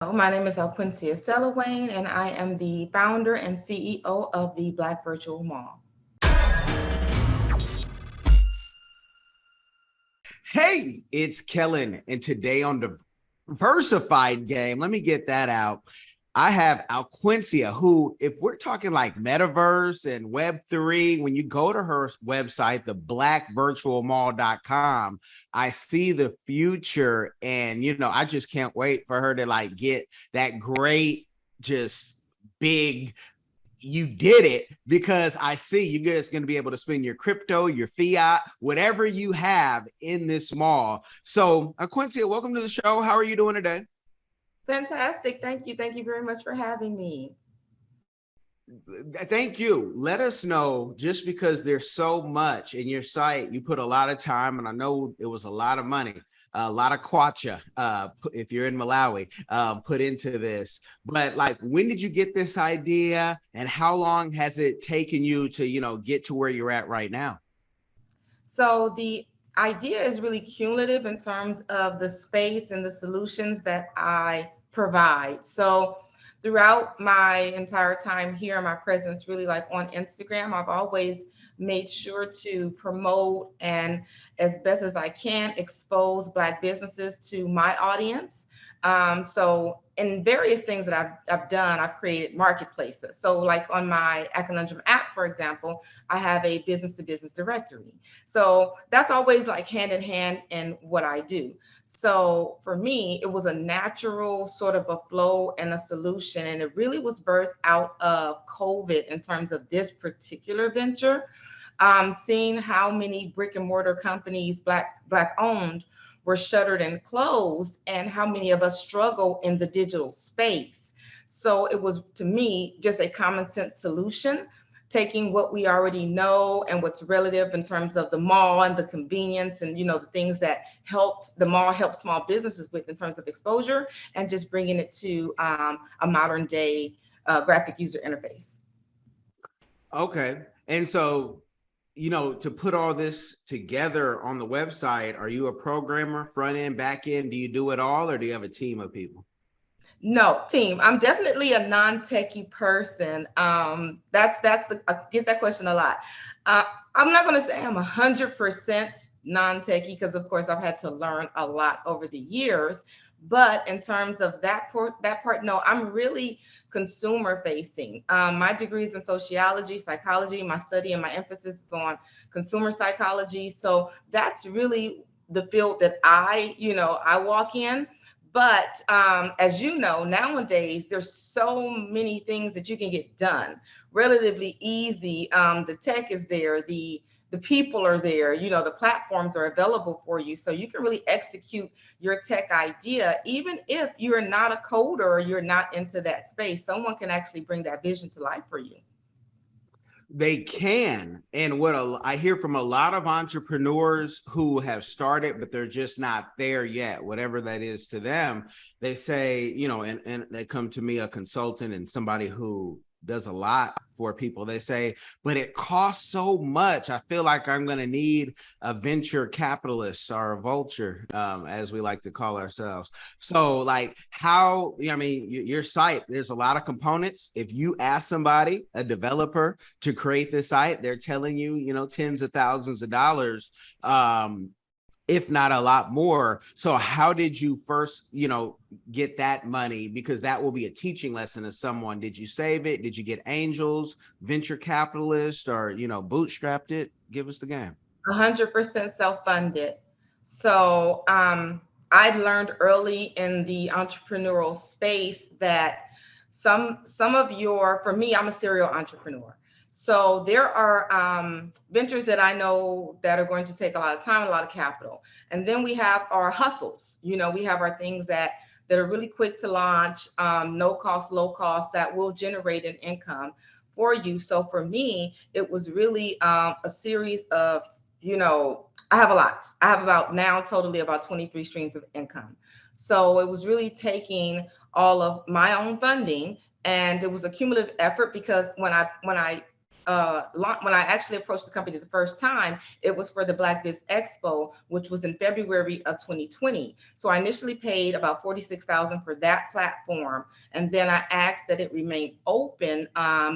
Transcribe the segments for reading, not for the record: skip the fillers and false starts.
My name is Alquincia Selolwane, and I am the founder and CEO of the Black Virtual Mall. Hey, it's Kellen, and today on the Diversified game, let me get that out. I have Alquincia, who, if we're talking like metaverse and Web3, when you go to her website, the blackvirtualmall.com, I see the future. And, I just can't wait for her to like get that great, just big you did it, because I see you guys going to be able to spend your crypto, your fiat, whatever you have in this mall. So, Quincy, welcome to the show. How are you doing today? Fantastic. Thank you. Thank you very much for having me. Thank you. Let us know, just because there's so much in your site, you put a lot of time, and I know it was a lot of money, a lot of kwacha, if you're in Malawi, put into this. But like, when did you get this idea, and how long has it taken you to, get to where you're at right now? So, the idea is really cumulative in terms of the space and the solutions that I provide. So, throughout my entire time here, my presence really like on Instagram, I've always made sure to promote and, as best as I can, expose Black businesses to my audience. So, in various things that I've done, I've created marketplaces. So, like on my Conundrum app, for example, I have a business to business directory. So that's always like hand in hand in what I do. So for me, it was a natural sort of a flow and a solution. And it really was birthed out of COVID in terms of this particular venture. Seeing how many brick and mortar companies, black owned, were shuttered and closed, and how many of us struggle in the digital space. So it was, to me, just a common sense solution, taking what we already know and what's relative in terms of the mall and the convenience and the things that helped the mall help small businesses with in terms of exposure, and just bringing it to a modern day graphic user interface. Okay. And so, to put all this together on the website, are you a programmer, front end, back end? Do you do it all, or do you have a team of people? No, team. I'm definitely a non-techie person. I get that question a lot. Uh, I'm not going to say I'm 100% non-techie, because of course I've had to learn a lot over the years. But in terms of that part, no, I'm really consumer facing. My degree is in sociology, psychology. My study and my emphasis is on consumer psychology. So that's really the field that I walk in. But as you know, nowadays there's so many things that you can get done relatively easy. The tech is there, the people are there, the platforms are available for you, so you can really execute your tech idea, even if you're not a coder or you're not into that space. Someone can actually bring that vision to life for you. They can. And I hear from a lot of entrepreneurs who have started, but they're just not there yet, whatever that is to them. They say, and they come to me, a consultant and somebody who does a lot for people. They say, but it costs so much. I feel like I'm going to need a venture capitalist, or a vulture, as we like to call ourselves. So like, your site, there's a lot of components. If you ask somebody, a developer, to create this site, they're telling you, tens of thousands of dollars. If not a lot more. So how did you first, get that money? Because that will be a teaching lesson to someone. Did you save it? Did you get angels, venture capitalists, or, bootstrapped it? Give us the game. 100% self-funded. So I learned early in the entrepreneurial space that some of your for me, I'm a serial entrepreneur. So there are ventures that I know that are going to take a lot of time, a lot of capital, and then we have our hustles. We have our things that are really quick to launch, no cost, low cost, that will generate an income for you. So for me, it was really a series of I have a lot. I have about now totally about 23 streams of income. So it was really taking all of my own funding, and it was a cumulative effort, because when I when I actually approached the company the first time, it was for the Black Biz Expo, which was in February of 2020. So I initially paid about $46,000 for that platform, and then I asked that it remain open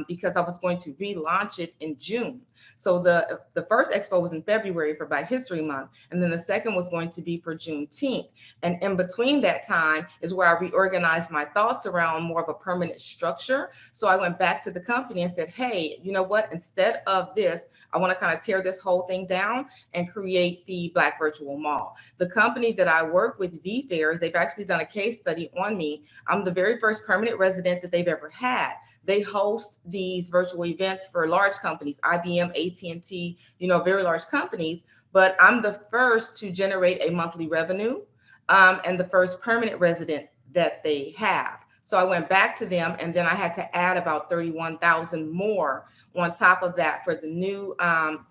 because I was going to relaunch it in June. So the first expo was in February for Black History Month, and then the second was going to be for Juneteenth. And in between that time is where I reorganized my thoughts around more of a permanent structure. So I went back to the company and said, hey, you know what? Instead of this, I want to kind of tear this whole thing down and create the Black Virtual Mall. The company that I work with, V-Fairs, they've actually done a case study on me. I'm the very first permanent resident that they've ever had. They host these virtual events for large companies, IBM, AT&T, very large companies, but I'm the first to generate a monthly revenue and the first permanent resident that they have. So I went back to them, and then I had to add about 31,000 more on top of that for the new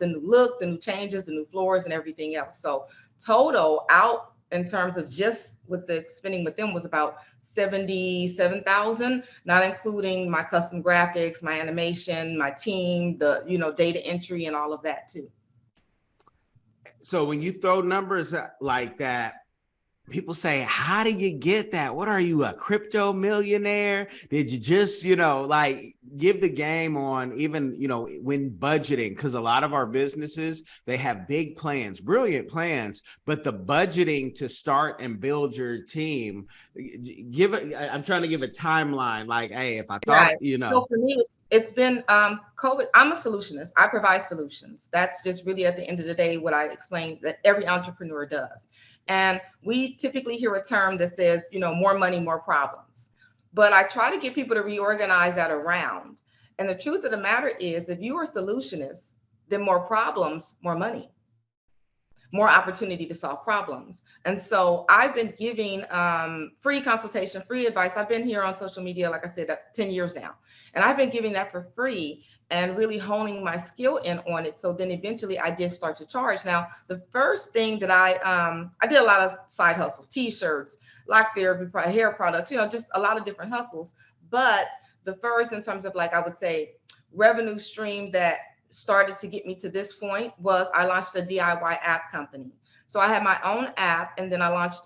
look, the new changes, the new floors, and everything else. So total out in terms of just with the spending with them was about 77,000, not including my custom graphics, my animation, my team, the data entry, and all of that too. So when you throw numbers like that, people say, how do you get that? What are you, a crypto millionaire? Did you just, give the game on even, when budgeting? Because a lot of our businesses, they have big plans, brilliant plans, but the budgeting to start and build your team, I'm trying to give a timeline. Like, hey, if I thought, right. So for me, it's been COVID. I'm a solutionist. I provide solutions. That's just really at the end of the day, what I explained that every entrepreneur does. And we typically hear a term that says, more money, more problems. But I try to get people to reorganize that around. And the truth of the matter is, if you are a solutionist, then more problems, more money, more opportunity to solve problems. And so I've been giving free consultation, free advice. I've been here on social media, like I said, 10 years now. And I've been giving that for free and really honing my skill in on it. So then eventually I did start to charge. Now, the first thing that I did a lot of side hustles, t-shirts, lock therapy, hair products, just a lot of different hustles. But the first, in terms of I would say revenue stream that started to get me to this point was I launched a DIY app company. So I had my own app, and then I launched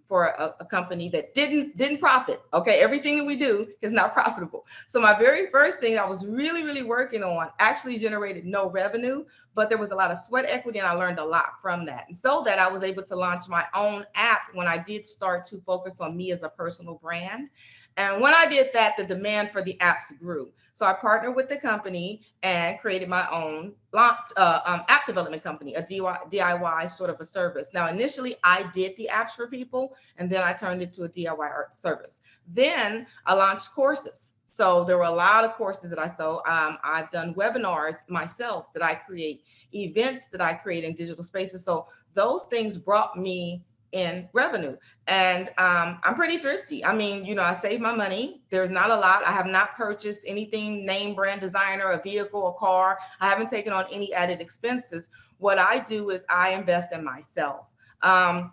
for a company that didn't profit. Okay, everything that we do is not profitable. So my very first thing I was really, really working on actually generated no revenue, but there was a lot of sweat equity, and I learned a lot from that. And so that I was able to launch my own app when I did start to focus on me as a personal brand. And when I did that, the demand for the apps grew. So I partnered with the company and created my own app development company, a DIY sort of a service. Now, initially, I did the apps for people, and then I turned it to a DIY service. Then I launched courses. So there were a lot of courses that I sold. I've done webinars myself that I create, events that I create in digital spaces. So those things brought me in revenue. And I'm pretty thrifty. I mean, I save my money. There's not a lot. I have not purchased anything name brand designer, a vehicle, a car. I haven't taken on any added expenses. What I do is I invest in myself. A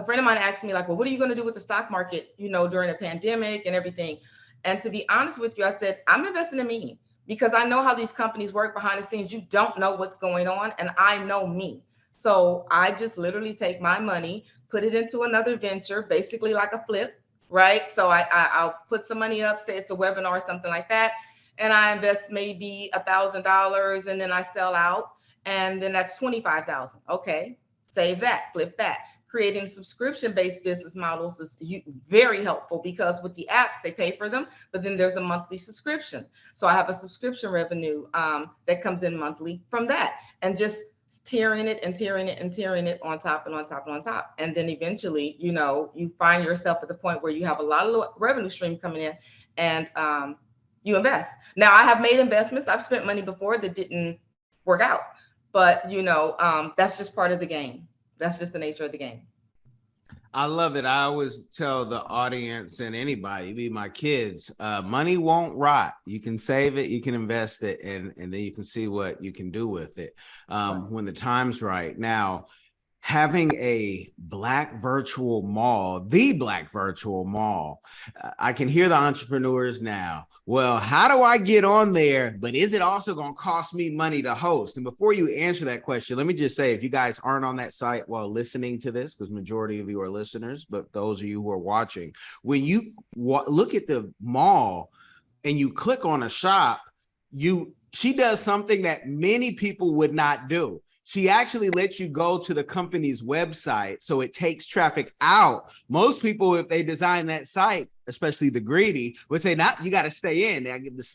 friend of mine asked me well, what are you going to do with the stock market, during a pandemic and everything? And to be honest with you, I said, I'm investing in me because I know how these companies work behind the scenes. You don't know what's going on. And I know me. So I just literally take my money, put it into another venture, basically like a flip, right? So I'll put some money up, say it's a webinar or something like that, and I invest maybe $1,000, and then I sell out, and then that's $25,000. Okay, save that, flip that. Creating subscription-based business models is very helpful because with the apps, they pay for them, but then there's a monthly subscription. So I have a subscription revenue that comes in monthly from that, and just tearing it and tearing it and tearing it on top and on top and on top. And then eventually, you find yourself at the point where you have a lot of revenue stream coming in, and you invest. Now, I have made investments. I've spent money before that didn't work out, but that's just part of the game. That's just the nature of the game. I love it. I always tell the audience and anybody, be my kids, money won't rot. You can save it, you can invest it, and then you can see what you can do with it when the time's right. Now, having a Black virtual mall, the Black virtual mall, I can hear the entrepreneurs now. Well, how do I get on there? But is it also going to cost me money to host? And before you answer that question, let me just say, if you guys aren't on that site while listening to this, because majority of you are listeners, but those of you who are watching, when you look at the mall and you click on a shop, she does something that many people would not do. She actually lets you go to the company's website, so it takes traffic out. Most people, if they design that site, especially the greedy, would say, "Not, you got to stay in.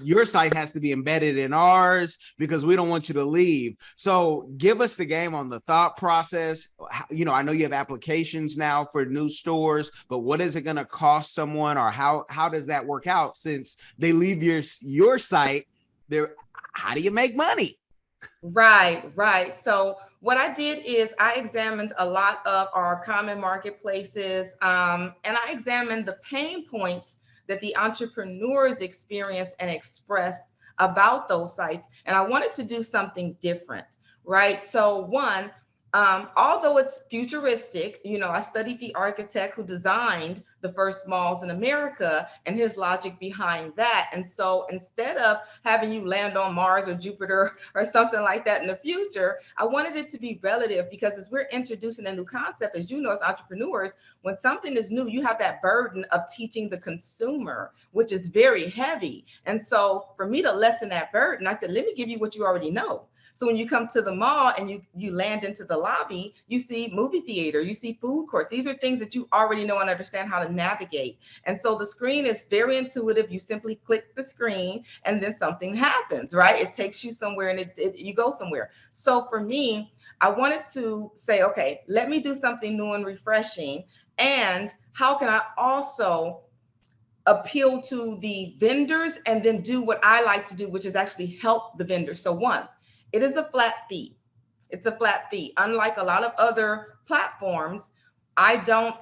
Your site has to be embedded in ours because we don't want you to leave." So give us the game on the thought process. I know you have applications now for new stores, but what is it going to cost someone, or how does that work out since they leave your site? How do you make money? Right. So what I did is I examined a lot of our common marketplaces, and I examined the pain points that the entrepreneurs experienced and expressed about those sites. And I wanted to do something different, right? So one, although it's futuristic, I studied the architect who designed the first malls in America and his logic behind that. And so instead of having you land on Mars or Jupiter or something like that in the future, I wanted it to be relative, because as we're introducing a new concept, as you know, as entrepreneurs, when something is new, you have that burden of teaching the consumer, which is very heavy. And so for me to lessen that burden, I said, let me give you what you already know. So when you come to the mall and you land into the lobby, you see movie theater, you see food court. These are things that you already know and understand how to navigate. And so the screen is very intuitive. You simply click the screen and then something happens, right? It takes you somewhere and you go somewhere. So for me, I wanted to say, okay, let me do something new and refreshing. And how can I also appeal to the vendors and then do what I like to do, which is actually help the vendors. So one, it is a flat fee. It's a flat fee. Unlike a lot of other platforms, I don't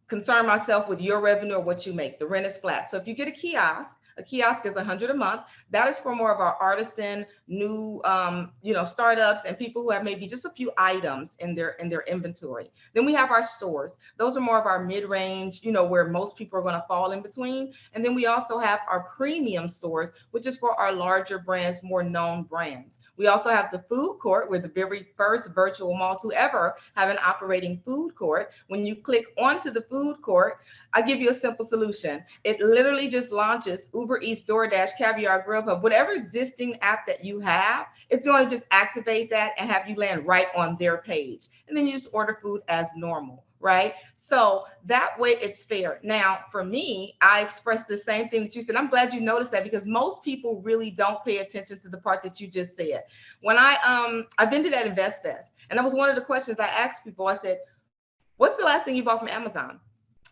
concern myself with your revenue or what you make. The rent is flat. So if you get a kiosk is $100 a month. That is for more of our artisan, new, startups and people who have maybe just a few items in their inventory. Then we have our stores. Those are more of our mid-range, where most people are going to fall in between. And then we also have our premium stores, which is for our larger brands, more known brands. We also have the food court. We're the very first virtual mall to ever have an operating food court. When you click onto the food court, I give you a simple solution. It literally just launches Uber Eats, DoorDash, Caviar, Grubhub, whatever existing app that you have, it's going to just activate that and have you land right on their page. And then you just order food as normal, right? So that way it's fair. Now, for me, I express the same thing that you said. I'm glad you noticed that, because most people really don't pay attention to the part that you just said. When I've been to that Invest Fest, and that was one of the questions I asked people. I said, what's the last thing you bought from Amazon?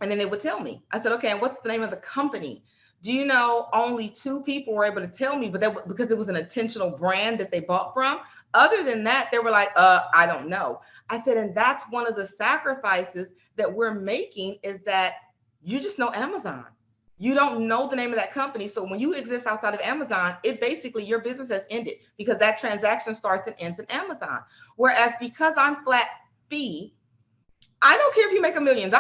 And then they would tell me. I said, okay, and what's the name of the company? Do you know, only 2 people were able to tell me, but that because it was an intentional brand that they bought from. Other than that, they were like, I don't know. I said, and that's one of the sacrifices that we're making, is that you just know Amazon. You don't know the name of that company. So when you exist outside of Amazon, it basically, your business has ended, because that transaction starts and ends in Amazon. Whereas because I'm flat fee, I don't care if you make $1 million.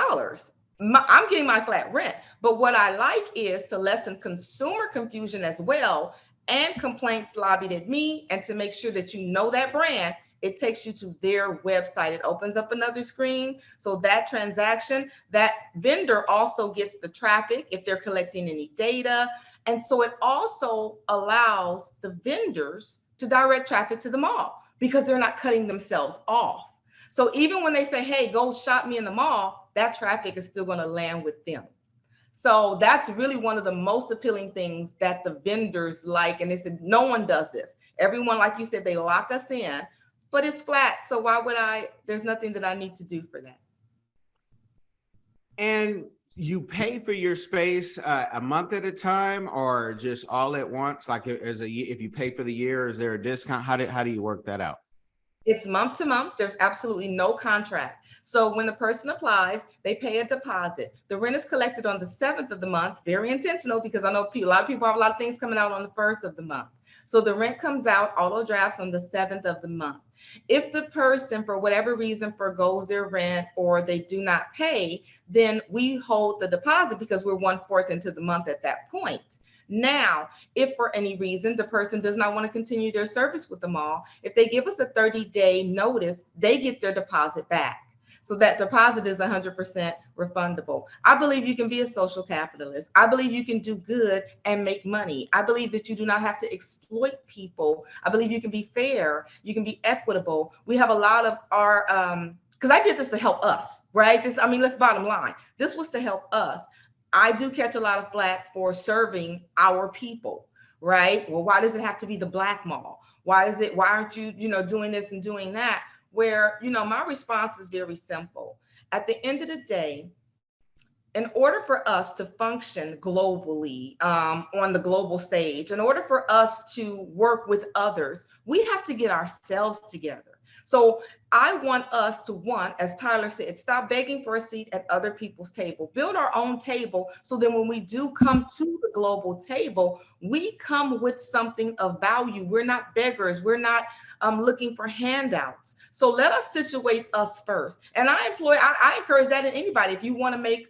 I'm getting my flat rent. But what I like is to lessen consumer confusion as well, and complaints lobbied at me, and to make sure that you know that brand. It takes you to their website. It opens up another screen. So that transaction, that vendor also gets the traffic if they're collecting any data. And so it also allows the vendors to direct traffic to the mall, because they're not cutting themselves off. So even when they say, hey, go shop me in the mall, that traffic is still going to land with them. So that's really one of the most appealing things that the vendors like. And they said, no one does this. Everyone, like you said, they lock us in, but it's flat. So why would there's nothing that I need to do for that. And you pay for your space a month at a time, or just all at once? Like if you pay for the year, is there a discount? How do you work that out? It's month to month. There's absolutely no contract. So when the person applies, they pay a deposit. The rent is collected on the 7th of the month. Very intentional, because I know a lot of people have a lot of things coming out on the 1st of the month. So the rent comes out, auto drafts, on the 7th of the month. If the person, for whatever reason, forgoes their rent or they do not pay, then we hold the deposit because we're 1/4 into the month at that point. Now, if for any reason the person does not want to continue their service with the mall, if they give us a 30-day notice, they get their deposit back. So that deposit is 100% refundable. I believe you can be a social capitalist. I believe you can do good and make money. I believe that you do not have to exploit people. I believe you can be fair. You can be equitable. We have a lot of our, because I did this to help us, right? This, I mean, let's bottom line. This was to help us. I do catch a lot of flack for serving our people, right? Well, why does it have to be the black mall? Why aren't you, doing this and doing that? Where, my response is very simple. At the end of the day, in order for us to function globally, on the global stage, in order for us to work with others, we have to get ourselves together. So I want us to, one, as Tyler said, stop begging for a seat at other people's table, build our own table. So then when we do come to the global table, we come with something of value. We're not beggars. We're not looking for handouts. So let us situate us first. And I encourage that in anybody. If you want to make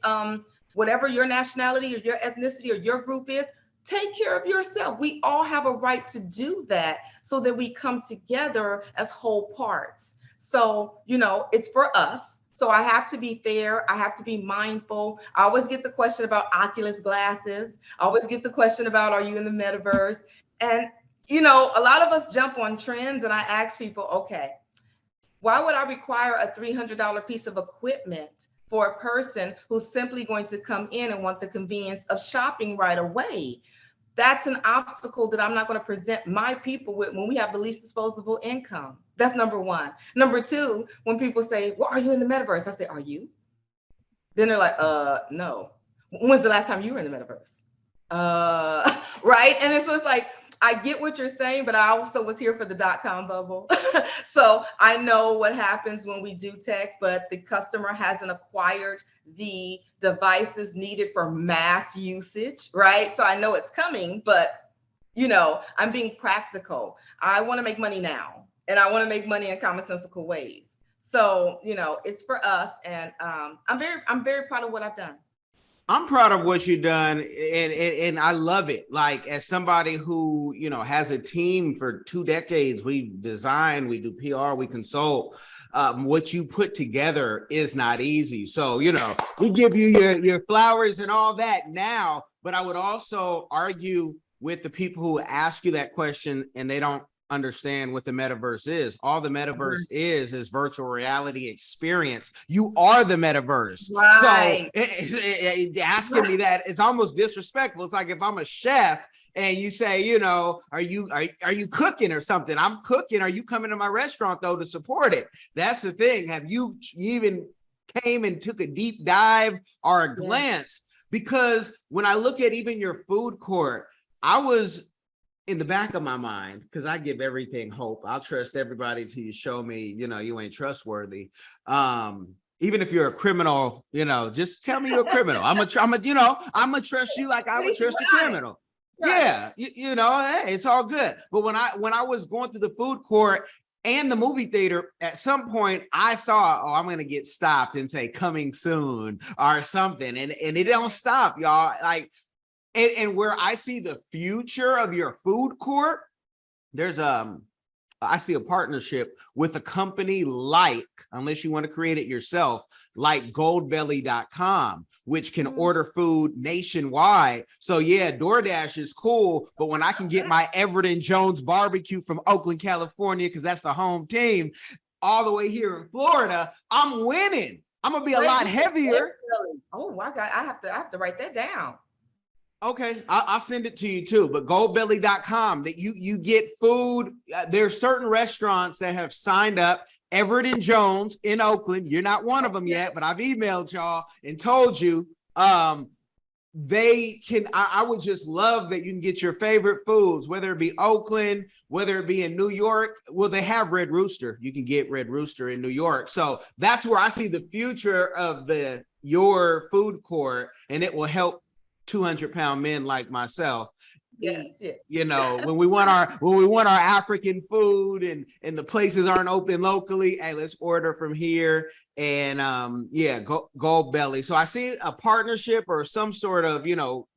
whatever your nationality or your ethnicity or your group is, take care of yourself. We all have a right to do that so that we come together as whole parts. So, it's for us. So I have to be fair. I have to be mindful. I always get the question about Oculus glasses. I always get the question about, are you in the metaverse? And, a lot of us jump on trends, and I ask people, okay, why would I require a $300 piece of equipment for a person who's simply going to come in and want the convenience of shopping right away? That's an obstacle that I'm not going to present my people with when we have the least disposable income. That's number one. Number two, when people say, well, are you in the metaverse? I say, are you? Then they're like, no. When's the last time you were in the metaverse? Right? And so it's like, I get what you're saying, but I also was here for the dot-com bubble. So I know what happens when we do tech, but the customer hasn't acquired the devices needed for mass usage, right? So I know it's coming, but I'm being practical. I want to make money now, and I want to make money in commonsensical ways. So, it's for us, and I'm very proud of what I've done. I'm proud of what you've done, and I love it. Like, as somebody who, has a team for 2 decades, we design, we do PR, we consult. What you put together is not easy. So, we give you your flowers and all that now, but I would also argue with the people who ask you that question and they don't understand what the metaverse is. All the metaverse is virtual reality experience. You are the metaverse. Right. So asking me that, it's almost disrespectful. It's like if I'm a chef and you say, are you cooking or something? I'm cooking. Are you coming to my restaurant though to support it? That's the thing. Have you even came and took a deep dive or a glance? Because when I look at even your food court, I was in the back of my mind, because I give everything hope. I'll trust everybody till you show me, you ain't trustworthy. Even if you're a criminal, just tell me you're a criminal. I'm gonna trust you like I would trust a criminal. Right. Yeah, hey, it's all good. But when I was going through the food court and the movie theater, at some point I thought, I'm gonna get stopped and say coming soon or something, and it don't stop, y'all. Like. And where I see the future of your food court, I see a partnership with a company like, unless you want to create it yourself, like goldbelly.com, which can order food nationwide. So yeah, DoorDash is cool, but when I can get my Everett and Jones barbecue from Oakland, California, because that's the home team, all the way here in Florida, I'm winning. I'm gonna be a lot heavier. Oh my God, I have to write that down. Okay, I'll send it to you too, but goldbelly.com, that you get food. There's certain restaurants that have signed up. Everett and Jones in Oakland. You're not one of them yet, but I've emailed y'all and told you. they can, I would just love that you can get your favorite foods, whether it be Oakland, whether it be in New York. Well, they have Red Rooster. You can get Red Rooster in New York. So that's where I see the future of your food court, and it will help 200-pound men like myself eat. Yes. You know, when we want our African food and the places aren't open locally, hey, let's order from here. And Gold Belly. So I see a partnership or some sort of,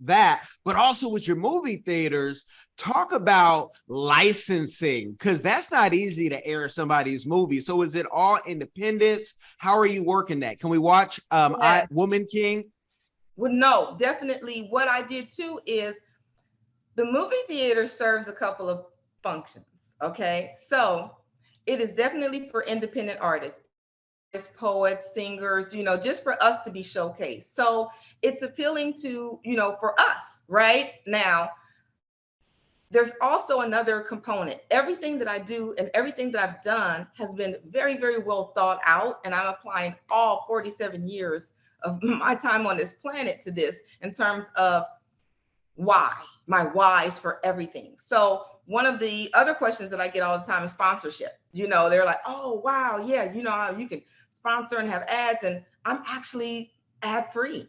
that, but also with your movie theaters, talk about licensing, because that's not easy to air somebody's movie. So is it all independence? How are you working that? Can we watch Yes. Woman King? Well, no, definitely. What I did too is the movie theater serves a couple of functions. Okay. So it is definitely for independent artists, poets, singers, just for us to be showcased. So it's appealing to, for us right now. There's also another component. Everything that I do and everything that I've done has been very, very well thought out. And I'm applying all 47 years of my time on this planet to this in terms of why, my whys for everything. So one of the other questions that I get all the time is sponsorship. They're like, oh, wow, yeah, you can sponsor and have ads. And I'm actually ad free.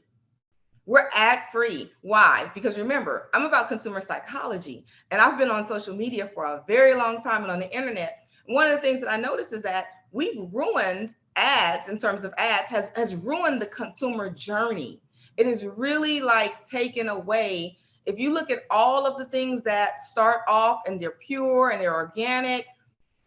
We're ad free. Why? Because remember, I'm about consumer psychology, and I've been on social media for a very long time and on the internet. One of the things that I noticed is that we've ruined ads in terms of ads, has ruined the consumer journey. It is really like taken away. If you look at all of the things that start off and they're pure and they're organic,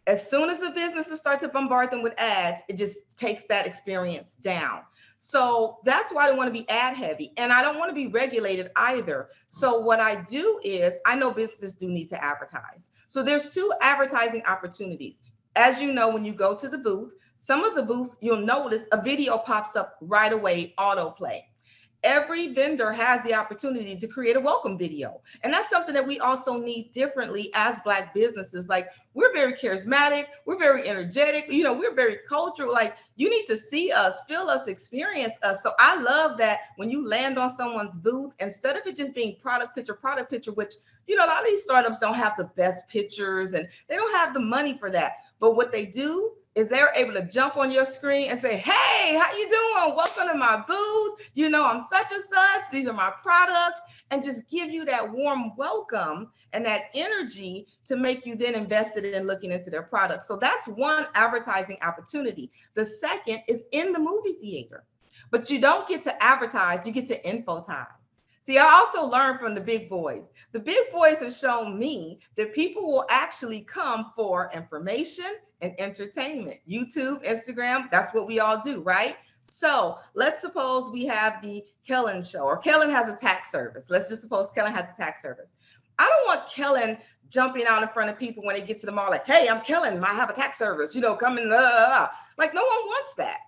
as soon as the businesses start to bombard them with ads, it just takes that experience down. So that's why I don't want to be ad heavy, and I don't want to be regulated either. So what I do is, I know businesses do need to advertise. So there's two advertising opportunities. As you know, when you go to the booth, some of the booths, you'll notice a video pops up right away, autoplay. Every vendor has the opportunity to create a welcome video. And that's something that we also need differently as Black businesses. Like, we're very charismatic, we're very energetic, we're very cultural. Like, you need to see us, feel us, experience us. So I love that when you land on someone's booth, instead of it just being product picture, which, a lot of these startups don't have the best pictures and they don't have the money for that. But what they do is they're able to jump on your screen and say, hey, how you doing? Welcome to my booth. I'm such and such. These are my products. And just give you that warm welcome and that energy to make you then invested in looking into their products. So that's one advertising opportunity. The second is in the movie theater. But you don't get to advertise, you get to infotize. See, I also learned from the big boys. The big boys have shown me that people will actually come for information and entertainment. YouTube, Instagram, that's what we all do, right? So let's suppose we have the Kellen show, or Kellen has a tax service. Let's just suppose Kellen has a tax service. I don't want Kellen jumping out in front of people when they get to the mall like, hey, I'm Kellen, I have a tax service, come in, like, no one wants that.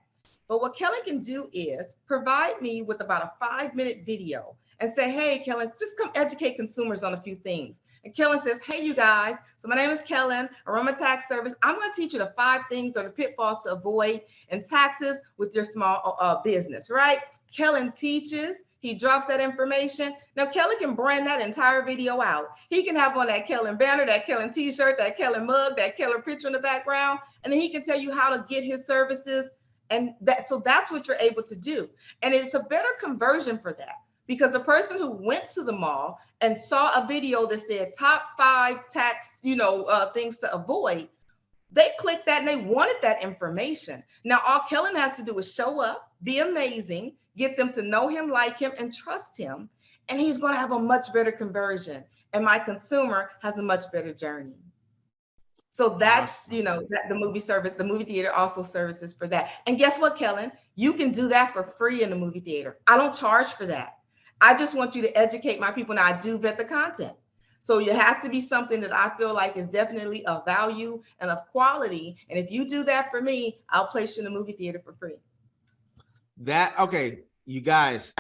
But what Kellen can do is provide me with about a 5-minute video and say, hey, Kellen, just come educate consumers on a few things. And Kellen says, hey, you guys, so my name is Kellen. I run my tax service. I'm going to teach you the 5 things or the pitfalls to avoid in taxes with your small business, right? Kellen teaches. He drops that information. Now, Kellen can brand that entire video out. He can have on that Kellen banner, that Kellen t-shirt, that Kellen mug, that Kellen picture in the background, and then he can tell you how to get his services. And so that's what you're able to do. And it's a better conversion for that. Because the person who went to the mall and saw a video that said top 5 tax, things to avoid, they clicked that and they wanted that information. Now, all Kellen has to do is show up, be amazing, get them to know him, like him, and trust him. And he's going to have a much better conversion. And my consumer has a much better journey. So that's, Awesome. that the movie theater also services for that. And guess what, Kellen? You can do that for free in the movie theater. I don't charge for that. I just want you to educate my people. Now, I do vet the content. So it has to be something that I feel like is definitely of value and of quality. And if you do that for me, I'll place you in the movie theater for free. Okay, you guys,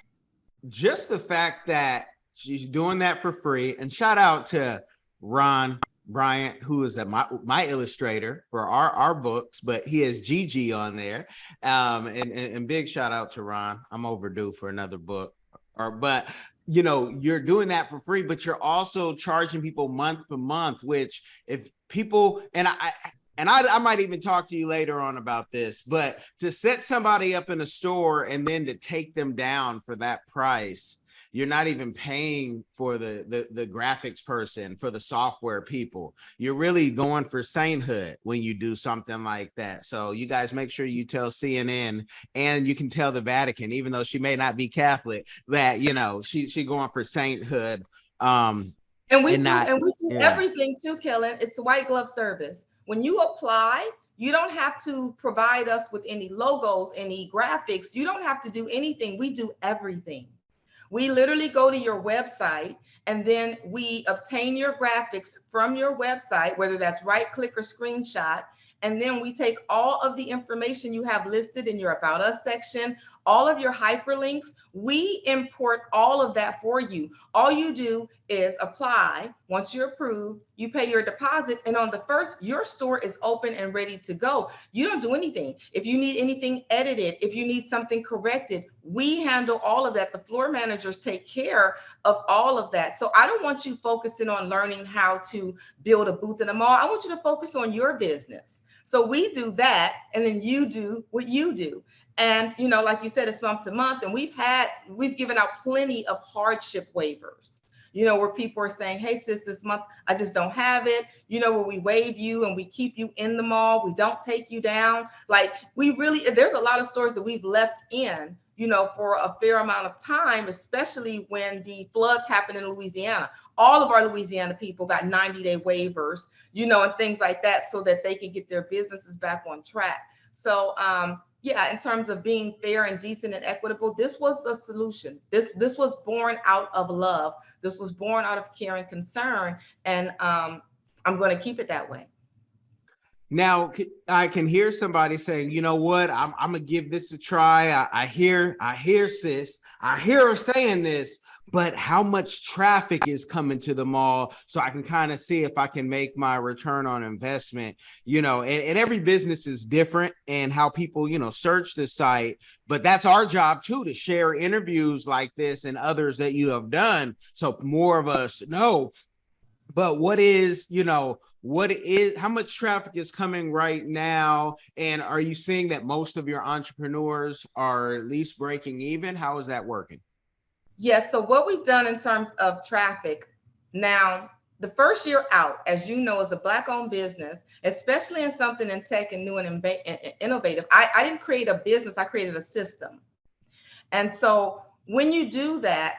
just the fact that she's doing that for free, and shout out to Ron Bryant, who is my illustrator for our books, but he has Gigi on there. And big shout out to Ron. I'm overdue for another book. But you know, you're doing that for free, but you're also charging people month to month, which if people, I might even talk to you later on about this, but to set somebody up in a store and then to take them down for that price, you're not even paying for the graphics person, for the software people. You're really going for sainthood when you do something like that. So you guys make sure you tell CNN, and you can tell the Vatican, even though she may not be Catholic, that, you know, she going for sainthood. And we and do, not, and we do yeah. everything too, Kellen. It's a white glove service. When you apply, you don't have to provide us with any logos, any graphics. You don't have to do anything. We do everything. We literally go to your website and then we obtain your graphics from your website, whether that's right click or screenshot. And then we take all of the information you have listed in your About Us section, all of your hyperlinks. We import all of that for you. All you do is apply. Once you're approved, you pay your deposit. And on the first, your store is open and ready to go. You don't do anything. If you need anything edited, if you need something corrected, we handle all of that. The floor managers take care of all of that. So I don't want you focusing on learning how to build a booth in a mall. I want you to focus on your business. So we do that, and then you do what you do. And, you know, like you said, it's month to month, and we've given out plenty of hardship waivers, you know, where people are saying, hey, sis, this month, I just don't have it, you know, where we waive you and we keep you in the mall. We don't take you down. Like, there's a lot of stores that we've left in, you know, for a fair amount of time, especially when the floods happened in Louisiana. All of our Louisiana people got 90-day waivers, you know, and things like that, so that they can get their businesses back on track. So, yeah, in terms of being fair and decent and equitable, this was a solution. This was born out of love. This was born out of care and concern, and I'm going to keep it that way. Now I can hear somebody saying, you know what, I'm gonna give this a try. I hear sis, I hear her saying this, but how much traffic is coming to the mall, so I can kind of see if I can make my return on investment, you know, and every business is different and how people, you know, search the site, but that's our job too, to share interviews like this and others that you have done, so more of us know. But how much traffic is coming right now? And are you seeing that most of your entrepreneurs are at least breaking even? How is that working? Yes. So what we've done in terms of traffic now, the first year out, as you know, as a Black-owned business, especially in something in tech and new and innovative, I didn't create a business, I created a system. And so when you do that,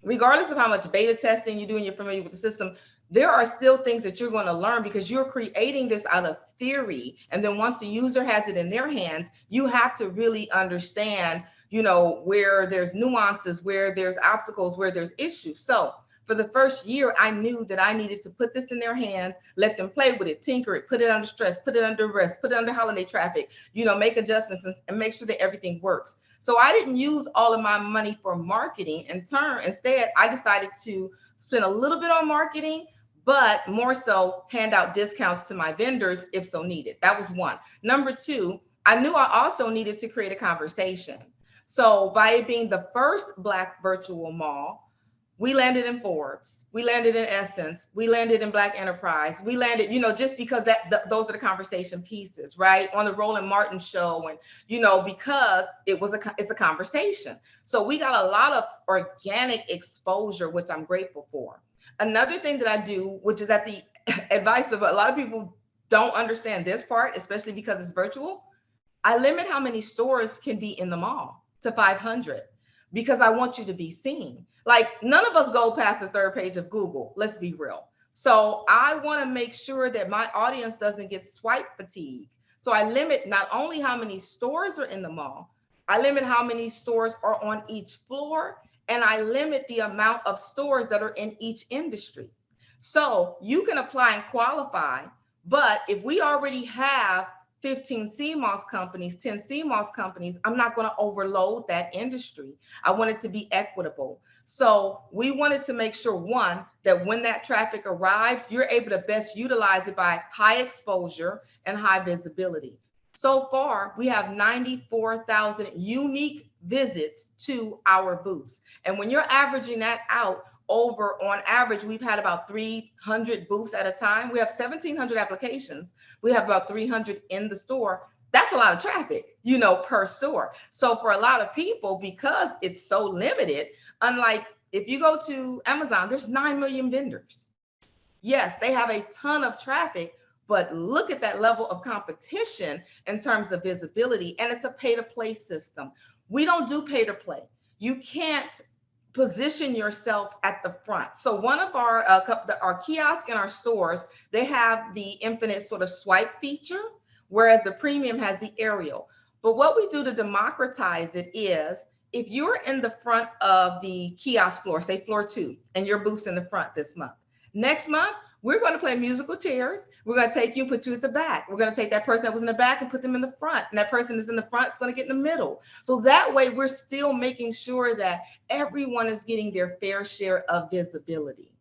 regardless of how much beta testing you do and you're familiar with the system, there are still things that you're going to learn, because you're creating this out of theory. And then once the user has it in their hands, you have to really understand, you know, where there's nuances, where there's obstacles, where there's issues. So for the first year, I knew that I needed to put this in their hands, let them play with it, tinker it, put it under stress, put it under rest, put it under holiday traffic, you know, make adjustments and make sure that everything works. So I didn't use all of my money for marketing. Instead, I decided to spend a little bit on marketing, but more so hand out discounts to my vendors if so needed. That was one. Number two, I knew I also needed to create a conversation. So by it being the first Black virtual mall, we landed in Forbes, we landed in Essence, we landed in Black Enterprise, we landed, you know, just because those are the conversation pieces, right? On the Roland Martin show, and, you know, because it's a conversation. So we got a lot of organic exposure, which I'm grateful for. Another thing that I do, which is at the advice of a lot of people, don't understand this part, especially because it's virtual. I limit how many stores can be in the mall to 500, because I want you to be seen. Like, none of us go past the third page of Google, let's be real. So I want to make sure that my audience doesn't get swipe fatigue. So I limit not only how many stores are in the mall, I limit how many stores are on each floor, and I limit the amount of stores that are in each industry. So you can apply and qualify, but if we already have 15 CMOS companies, 10 CMOS companies, I'm not going to overload that industry. I want it to be equitable. So we wanted to make sure, one, that when that traffic arrives, you're able to best utilize it by high exposure and high visibility. So far, we have 94,000 unique visits to our booths. And when you're averaging that out over, on average, we've had about 300 booths at a time. We have 1,700 applications. We have about 300 in the store. That's a lot of traffic, per store. So for a lot of people, because it's so limited, unlike if you go to Amazon, there's 9 million vendors. Yes, they have a ton of traffic, but look at that level of competition in terms of visibility. And it's a pay to play system. We don't do pay to play. You can't position yourself at the front. So one of our kiosks in our stores, they have the infinite sort of swipe feature, whereas the premium has the aerial. But what we do to democratize it is, if you're in the front of the kiosk floor, say floor 2, and your booth's in the front this month, next month, we're going to play musical chairs. We're going to take you, put you at the back. We're going to take that person that was in the back and put them in the front. And that person that's in the front is going to get in the middle. So that way, we're still making sure that everyone is getting their fair share of visibility.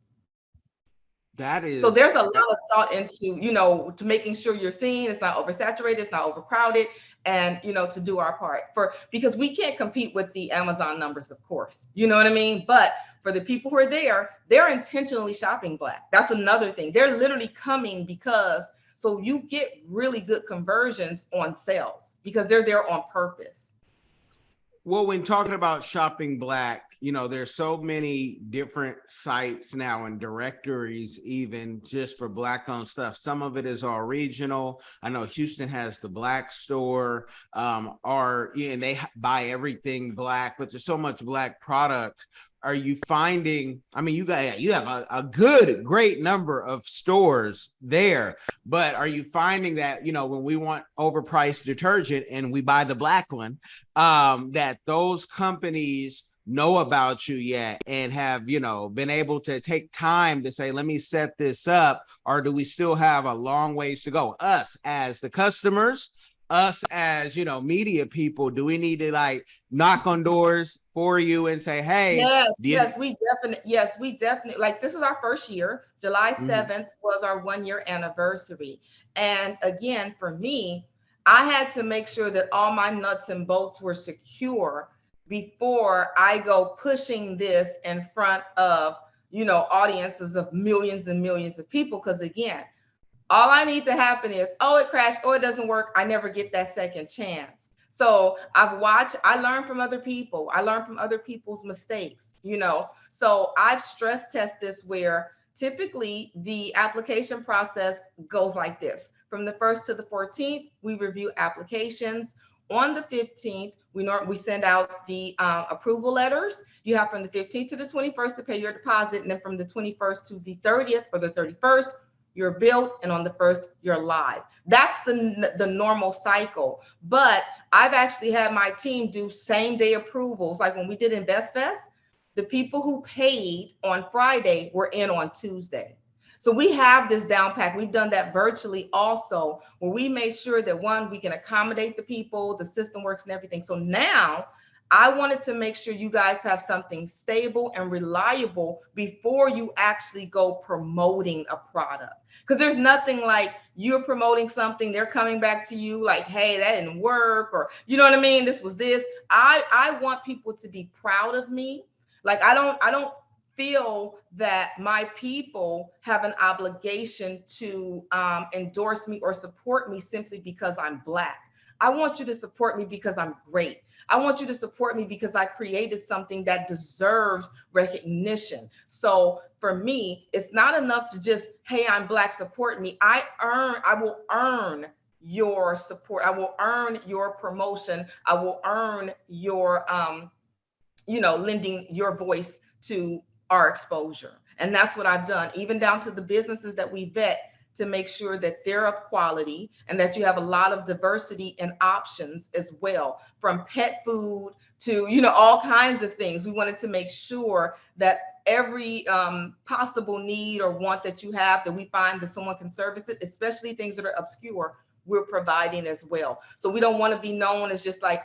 So there's a lot of thought into, to making sure you're seen, it's not oversaturated, it's not overcrowded, and, to do our part because we can't compete with the Amazon numbers, of course, you know what I mean? But for the people who are there, they're intentionally shopping Black. That's another thing. They're literally coming so you get really good conversions on sales because they're there on purpose. Well, when talking about shopping Black, there's so many different sites now and directories, even just for Black owned stuff. Some of it is all regional. I know Houston has the Black store, and they buy everything Black, but there's so much Black product. Are you finding, you have a great number of stores there, but are you finding that, when we want overpriced detergent and we buy the Black one, that those companies know about you yet and have, been able to take time to say, let me set this up? Or do we still have a long ways to go? Us as the customers, us as, media people, do we need to knock on doors for you and say, hey? Yes, we definitely, this is our first year. July 7th was our 1-year anniversary. And again, for me, I had to make sure that all my nuts and bolts were secure before I go pushing this in front of, audiences of millions and millions of people. Because again, all I need to happen is, it crashed, it doesn't work. I never get that second chance. So I learn from other people. I learn from other people's mistakes, So I've stress tested this where typically the application process goes like this. From the 1st to the 14th, we review applications. On the 15th, we send out the approval letters. You have from the 15th to the 21st to pay your deposit. And then from the 21st to the 30th or the 31st, you're billed, and on the 1st, you're live. That's the normal cycle. But I've actually had my team do same day approvals. Like when we did InvestFest, the people who paid on Friday were in on Tuesday. So we have this down pack. We've done that virtually also, where we made sure that one, we can accommodate the people, the system works and everything. So now I wanted to make sure you guys have something stable and reliable before you actually go promoting a product. Because there's nothing like you're promoting something, they're coming back to you like, hey, that didn't work, or you know what I mean? This was this. I want people to be proud of me. Like I don't feel that my people have an obligation to endorse me or support me simply because I'm Black. I want you to support me because I'm great. I want you to support me because I created something that deserves recognition. So for me, it's not enough to just, hey, I'm Black, support me. I will earn your support. I will earn your promotion. I will earn your, lending your voice to our exposure. And that's what I've done, even down to the businesses that we vet, to make sure that they're of quality and that you have a lot of diversity and options as well, from pet food to, all kinds of things. We wanted to make sure that every possible need or want that you have, that we find that someone can service it, especially things that are obscure, we're providing as well. So we don't want to be known as just like,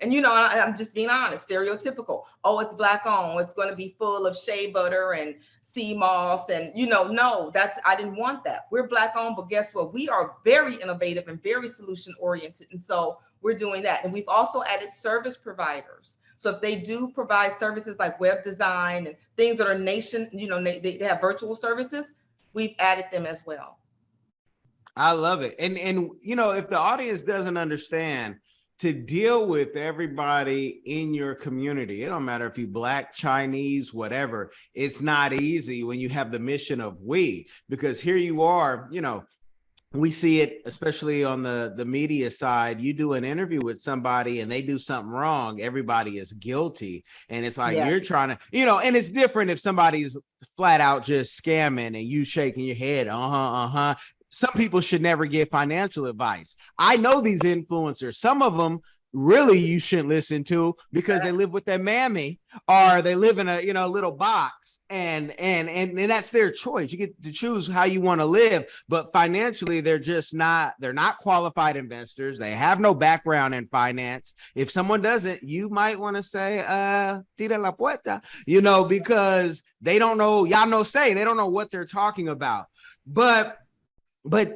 and I'm just being honest, stereotypical. It's Black owned. It's going to be full of shea butter and sea moss and, no, I didn't want that. We're Black owned, but guess what? We are very innovative and very solution oriented. And so we're doing that. And we've also added service providers. So if they do provide services like web design and things that are they have virtual services, we've added them as well. I love it. And if the audience doesn't understand, to deal with everybody in your community, it don't matter if you Black, Chinese, whatever, it's not easy when you have the mission of we, because here you are, we see it, especially on the media side. You do an interview with somebody and they do something wrong, everybody is guilty. And it's like, You're trying to, and it's different if somebody's flat out just scamming and you shaking your head. Some people should never give financial advice. I know these influencers, some of them really you shouldn't listen to because they live with their mammy or they live in a little box, and that's their choice. You get to choose how you want to live, but financially they're not qualified investors. They have no background in finance. If someone doesn't, you might want to say tira la puerta, because they don't know, they don't know what they're talking about. But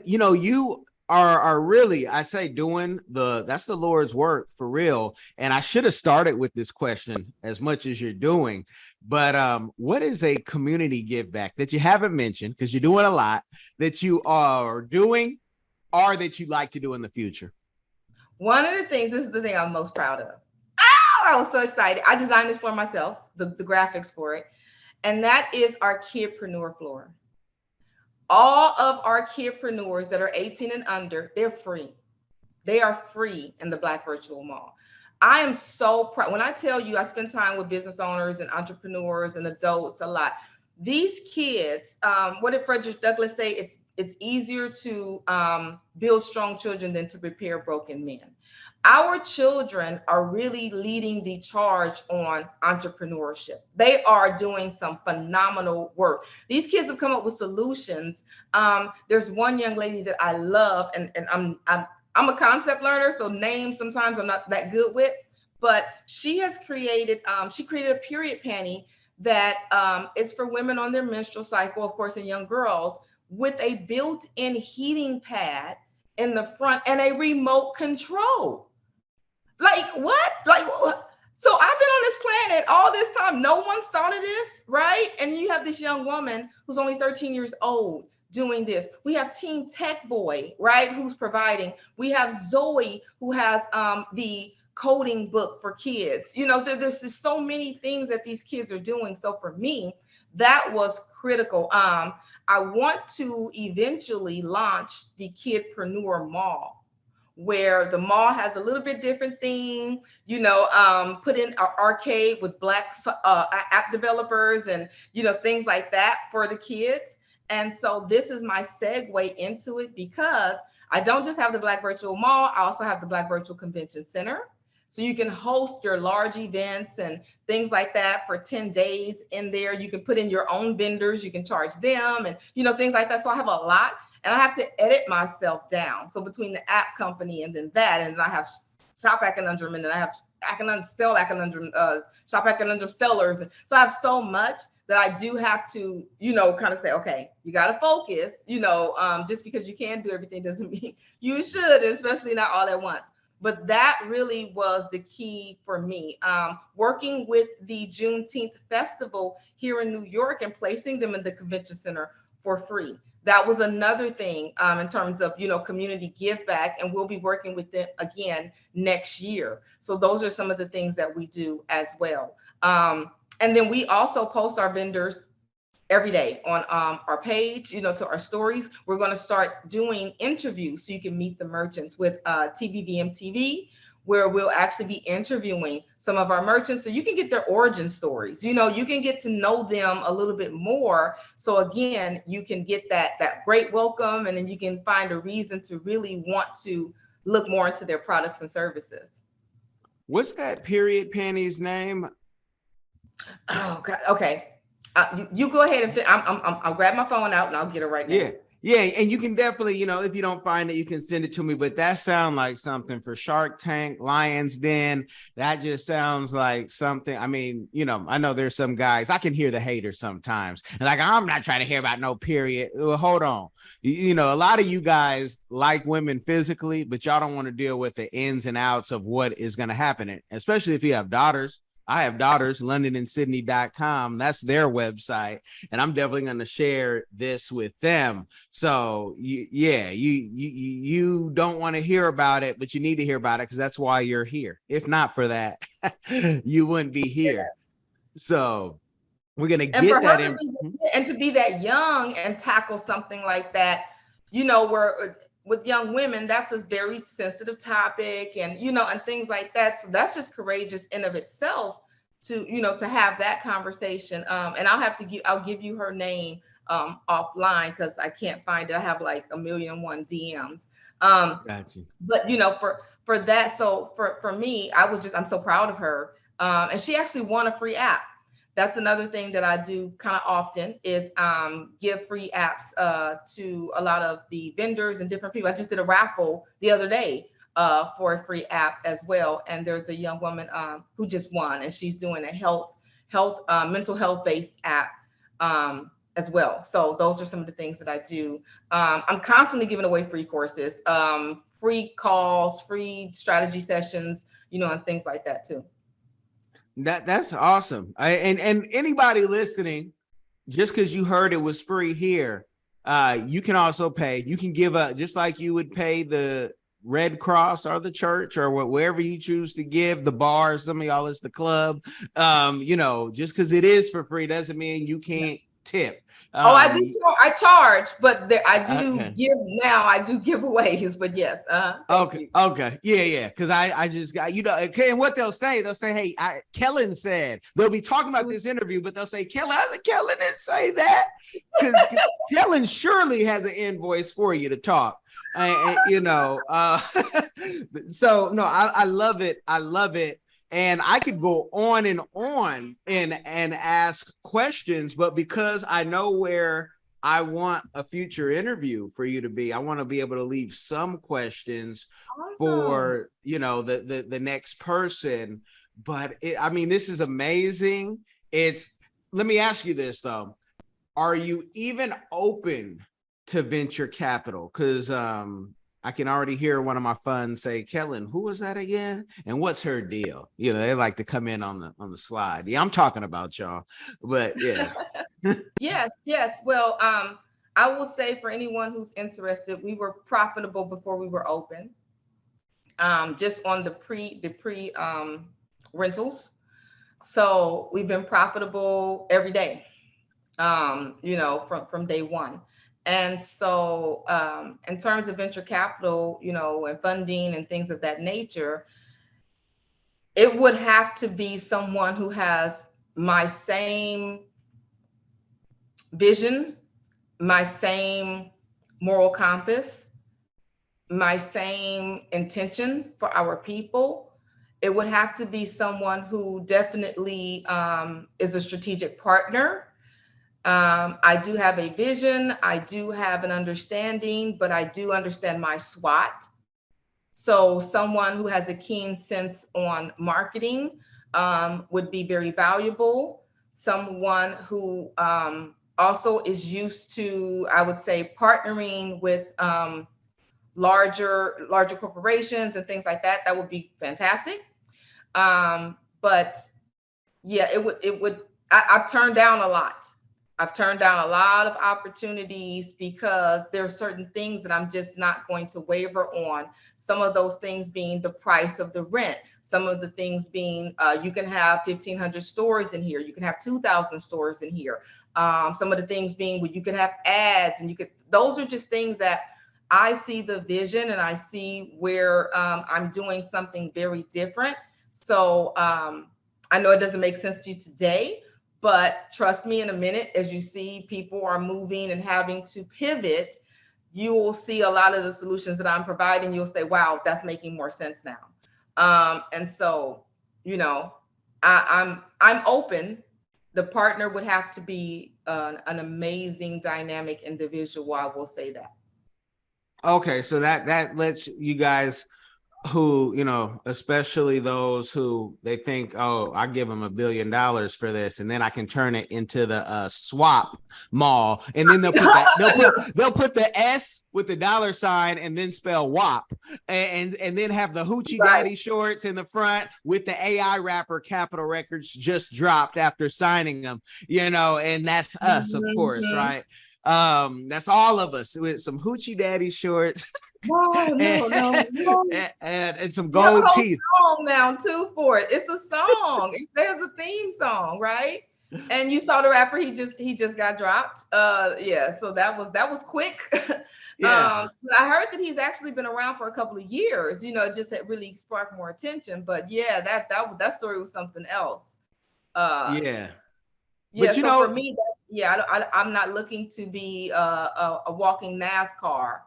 you are really, I say, doing that's the Lord's work for real. And I should have started with this question as much as you're doing, but what is a community give back that you haven't mentioned, because you're doing a lot, that you are doing or that you'd like to do in the future? One of the things, this is the thing I'm most proud of. Oh, I was so excited. I designed this for myself, the graphics for it. And that is our Kidpreneur floor. All of our kidpreneurs that are 18 and under, they're free. They are free in the Black Virtual Mall. I am so proud. When I tell you I spend time with business owners and entrepreneurs and adults a lot, these kids, what did Frederick Douglass say? It's easier to build strong children than to repair broken men. Our children are really leading the charge on entrepreneurship. They are doing some phenomenal work. These kids have come up with solutions. There's one young lady that I love, and I'm a concept learner, so names sometimes I'm not that good with, but she has created, she created a period panty that it's for women on their menstrual cycle, of course, and young girls, with a built-in heating pad in the front and a remote control. Like what? So I've been on this planet all this time. No one's thought of this, right? And you have this young woman who's only 13 years old doing this. We have Team Tech Boy, right? Who's providing. We have Zoe, who has the coding book for kids. There's just so many things that these kids are doing. So for me, that was critical. I want to eventually launch the Kidpreneur Mall, where the mall has a little bit different theme, put in an arcade with Black app developers and, things like that for the kids. And so this is my segue into it, because I don't just have the Black Virtual Mall, I also have the Black Virtual Convention Center. So you can host your large events and things like that for 10 days in there. You can put in your own vendors, you can charge them and, things like that. So I have a lot. And I have to edit myself down. So between the app company and then that, and I have Shop at Conundrum, and then I have Sell at Conundrum, Shop at Conundrum sellers. And so I have so much that I do have to, kind of say, okay, you got to focus, just because you can do everything doesn't mean you should, especially not all at once. But that really was the key for me. Working with the Juneteenth festival here in New York and placing them in the convention center for free. That was another thing in terms of, community give back, and we'll be working with them again next year. So those are some of the things that we do as well. And then we also post our vendors every day on our page, to our stories. We're going to start doing interviews so you can meet the merchants with TVVM TV, where we'll actually be interviewing some of our merchants so you can get their origin stories. You can get to know them a little bit more. So again, you can get that great welcome, and then you can find a reason to really want to look more into their products and services. What's that period panty's name? Oh God. Okay. You go ahead and I'll grab my phone out and I'll get it right now. Yeah, and you can definitely, if you don't find it, you can send it to me. But that sounds like something for Shark Tank, Lions Den. That just sounds like something. I mean, I know there's some guys, I can hear the haters sometimes. And like, I'm not trying to hear about no period. Well, hold on. A lot of you guys like women physically, but y'all don't want to deal with the ins and outs of what is going to happen, especially if you have daughters. I have daughters, londonandsydney.com. That's their website. And I'm definitely going to share this with them. So you don't want to hear about it, but you need to hear about it because that's why you're here. If not for that, you wouldn't be here. So we're going to get that in. And to be that young and tackle something like that, where with young women, that's a very sensitive topic, and and things like that. So that's just courageous in of itself to to have that conversation. And I'll give you her name offline because I can't find it. I have like 1,000,001 DMs. Gotcha. But for that, so for me, I'm so proud of her. And she actually won a free app. That's another thing that I do kind of often is give free apps to a lot of the vendors and different people. I just did a raffle the other day for a free app as well. And there's a young woman who just won, and she's doing a mental health based app as well. So those are some of the things that I do. I'm constantly giving away free courses, free calls, free strategy sessions, and things like that too. That's awesome. And anybody listening, just because you heard it was free here, you can also pay. You can give just like you would pay the Red Cross or the church or wherever you choose to give, the bar, some of y'all is the club. Just because it is for free doesn't mean you can't tip. I charge, but I do give now. I do giveaways, but yes. Okay. Yeah. Because I just got, and what they'll say, hey, Kellen said, they'll be talking about this interview, but they'll say, Kellen didn't say that. Because Kellen surely has an invoice for you to talk. So no, I love it. I love it. And I could go on and ask questions, but because I know where I want a future interview for you to be, I want to be able to leave some questions for, the next person. But this is amazing. Let me ask you this though. Are you even open to venture capital? Because I can already hear one of my funds say, Kellen, who was that again? And what's her deal? They like to come in on the slide. Yeah, I'm talking about y'all, but yeah. Yes. Well, I will say for anyone who's interested, we were profitable before we were open. Just on the pre rentals. So we've been profitable every day, from day one. And so in terms of venture capital, and funding and things of that nature, it would have to be someone who has my same vision, my same moral compass, my same intention for our people. It would have to be someone who definitely is a strategic partner. I do have a vision, I do have an understanding, but I do understand my SWOT. So someone who has a keen sense on marketing would be very valuable. Someone who also is used to, I would say, partnering with larger corporations and things like that. That would be fantastic. But yeah, it would. I've turned down a lot. I've turned down a lot of opportunities because there are certain things that I'm just not going to waver on. Some of those things being the price of the rent. Some of the things being you can have 1,500 stores in here. You can have 2,000 stores in here. Some of the things being where you could have ads and those are just things that I see the vision and I see where I'm doing something very different. So I know it doesn't make sense to you today, but trust me, in a minute, as you see people are moving and having to pivot, you will see a lot of the solutions that I'm providing. You'll say, wow, that's making more sense now. And so, I'm open the partner would have to be an amazing, dynamic individual. I will say that. Okay, so that lets you guys who, especially those who they think, oh, I give them $1 billion for this, and then I can turn it into the swap mall, and then they'll put the S with the $sign and then spell WAP, and then have the hoochie daddy shorts in the front with the AI rapper Capitol Records just dropped after signing them, and that's us, of course, right? That's all of us with some hoochie daddy shorts. No. And some gold teeth. Song now too for it. It's a song. There's a theme song, right? And you saw the rapper. He just got dropped. Yeah. So that was quick. Yeah. I heard that he's actually been around for a couple of years. Just had really sparked more attention. But yeah, that story was something else. Yeah. Yeah. But so for me, I'm not looking to be a walking NASCAR.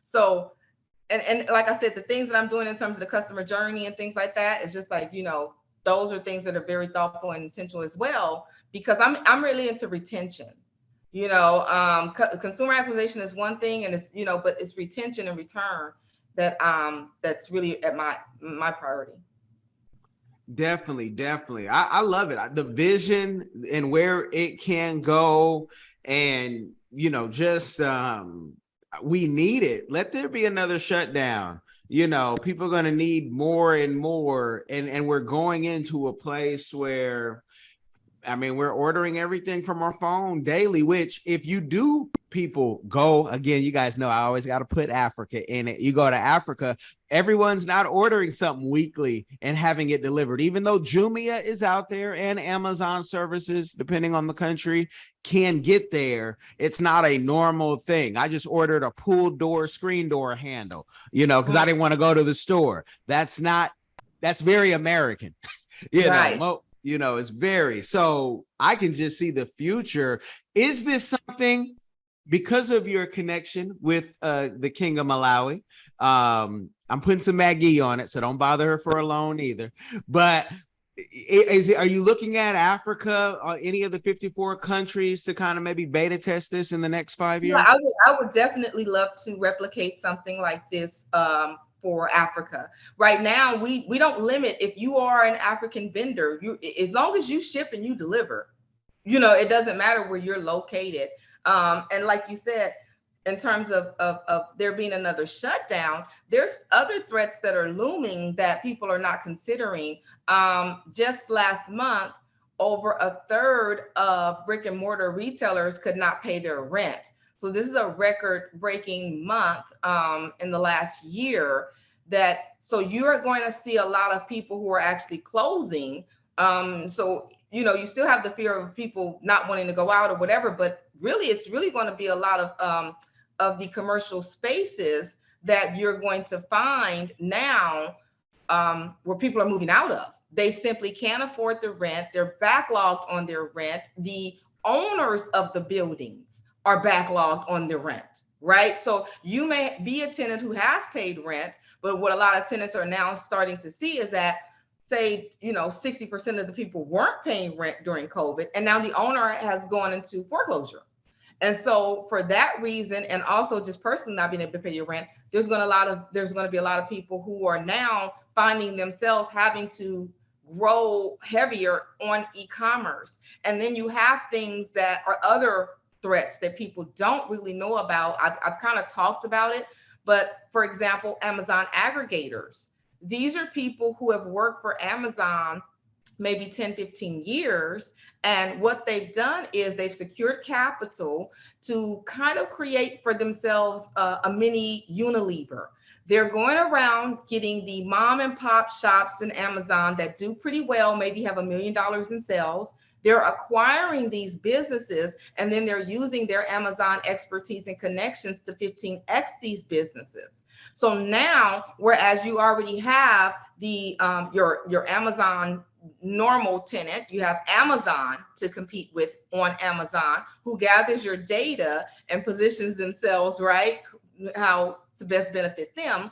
So and like I said, the things that I'm doing in terms of the customer journey and things like that is just like, those are things that are very thoughtful and intentional as well, because I'm really into retention. Consumer acquisition is one thing, and it's, but it's retention and return that's really at my priority. Definitely. I love it. The vision and where it can go, and just we need it. Let there be another shutdown. People are going to need more and more, and we're going into a place where, we're ordering everything from our phone daily, which if you do, people go, again, you guys know I always got to put Africa in it. You go to Africa, everyone's not ordering something weekly and having it delivered, even though Jumia is out there and Amazon services, depending on the country, can get there. It's not a normal thing. I just ordered a pool door, screen door handle, because I didn't want to go to the store. That's very American, Right. It's very, so I can just see the future. Is this something, because of your connection with the King of Malawi? I'm putting some Maggie on it, so don't bother her for a loan either. But are you looking at Africa or any of the 54 countries to kind of maybe beta test this in the next 5 years? Yeah, I would definitely love to replicate something like this for Africa. Right now, we don't limit. If you are an African vendor, as long as you ship and you deliver, it doesn't matter where you're located. And like you said, in terms of there being another shutdown, there's other threats that are looming that people are not considering. Just last month, over a third of brick and mortar retailers could not pay their rent. So this is a record-breaking month in the last year. So you are going to see a lot of people who are actually closing. So you still have the fear of people not wanting to go out or whatever, but really, it's really going to be a lot of the commercial spaces that you're going to find now where people are moving out of. They simply can't afford the rent. They're backlogged on their rent. The owners of the buildings are backlogged on their rent, right? So you may be a tenant who has paid rent, but what a lot of tenants are now starting to see is that, say, 60% of the people weren't paying rent during COVID, and now the owner has gone into foreclosure. And so for that reason, and also just personally not being able to pay your rent, there's going to be a lot of people who are now finding themselves having to grow heavier on e-commerce. And then you have things that are other threats that people don't really know about. I've kind of talked about it, but for example, Amazon aggregators. These are people who have worked for Amazon maybe 10, 15 years. And what they've done is they've secured capital to kind of create for themselves a mini Unilever. They're going around getting the mom and pop shops in Amazon that do pretty well, maybe have $1 million in sales. They're acquiring these businesses, and then they're using their Amazon expertise and connections to 15x these businesses. So now, whereas you already have the your Amazon normal tenant, you have Amazon to compete with on Amazon, who gathers your data and positions themselves, right, how to best benefit them.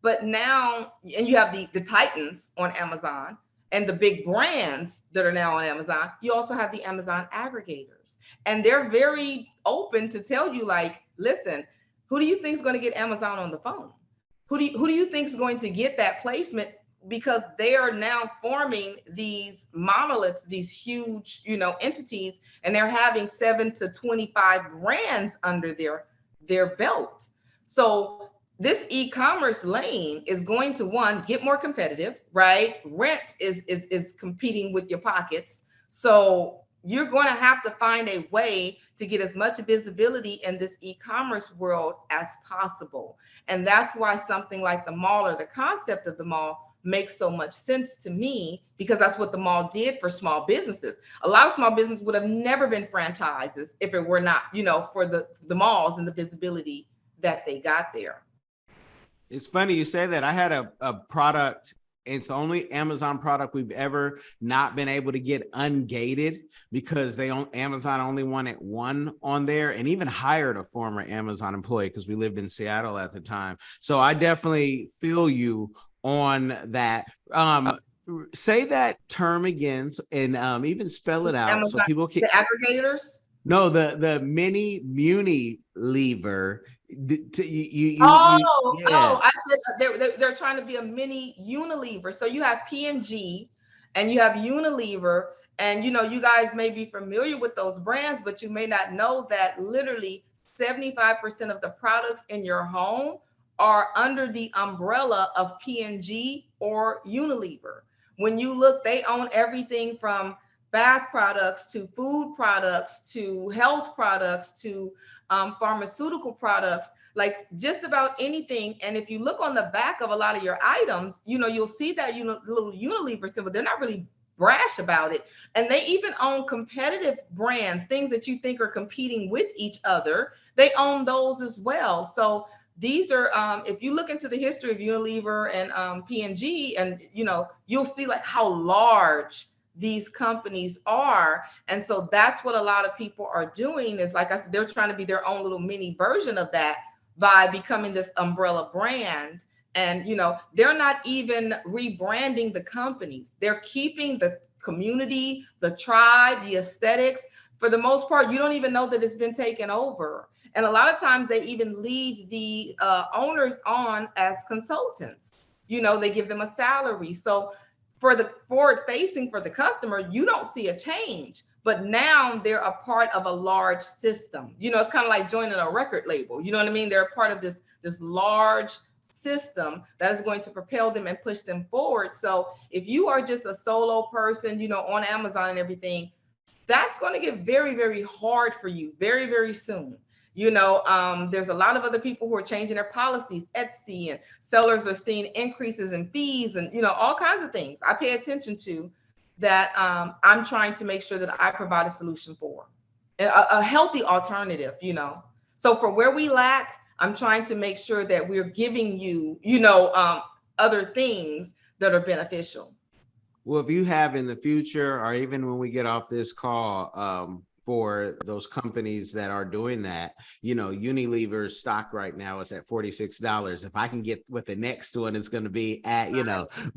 But now, and you have the titans on Amazon, and the big brands that are now on Amazon, you also have the Amazon aggregators. And they're very open to tell you, like, listen, who do you think is going to get Amazon on the phone? Who do you think is going to get that placement? Because they are now forming these monoliths, these huge, entities, and they're having 7 to 25 brands under their belt. So this e-commerce lane is going to, one, get more competitive, right? Rent is competing with your pockets. So you're going to have to find a way to get as much visibility in this e-commerce world as possible. And that's why something like the mall, or the concept of the mall, makes so much sense to me, because that's what the mall did for small businesses. A lot of small businesses would have never been franchises if it were not, for the malls and the visibility that they got there. It's funny you say that. I had a product. It's the only Amazon product we've ever not been able to get ungated, because Amazon only wanted one on there, and even hired a former Amazon employee because we lived in Seattle at the time. So I definitely feel you on that. Say that term again, and even spell it out Amazon, so people can. the aggregators. No, the mini muni lever. Oh, Yeah. I said they're trying to be a mini Unilever. So you have P&G and you have Unilever, and you guys may be familiar with those brands, but you may not know that literally 75% of the products in your home are under the umbrella of P&G or Unilever. When you look, they own everything from bath products to food products to health products to pharmaceutical products, like just about anything. And if you look on the back of a lot of your items, you'll see that little Unilever symbol. They're not really brash about it. And they even own competitive brands, things that you think are competing with each other. They own those as well. So these are, if you look into the history of Unilever and P&G, and you'll see like how large these companies are. And so that's what a lot of people are doing, is, like I said, they're trying to be their own little mini version of that by becoming this umbrella brand. And they're not even rebranding the companies. They're keeping the community, the tribe, the aesthetics. For the most part, you don't even know that it's been taken over. And a lot of times they even leave the owners on as consultants. They give them a salary. So for the forward facing, for the customer, you don't see a change, but now they're a part of a large system. It's kind of like joining a record label. You know what I mean? They're a part of this large system that is going to propel them and push them forward. So if you are just a solo person, on Amazon and everything, that's going to get very, very hard for you very, very soon. There's a lot of other people who are changing their policies. Etsy and sellers are seeing increases in fees and, all kinds of things I pay attention to that I'm trying to make sure that I provide a solution for, a healthy alternative. So for where we lack, I'm trying to make sure that we're giving you, other things that are beneficial. Well, if you have in the future, or even when we get off this call, for those companies that are doing that, Unilever's stock right now is at $46. If I can get what the next one is going to be at,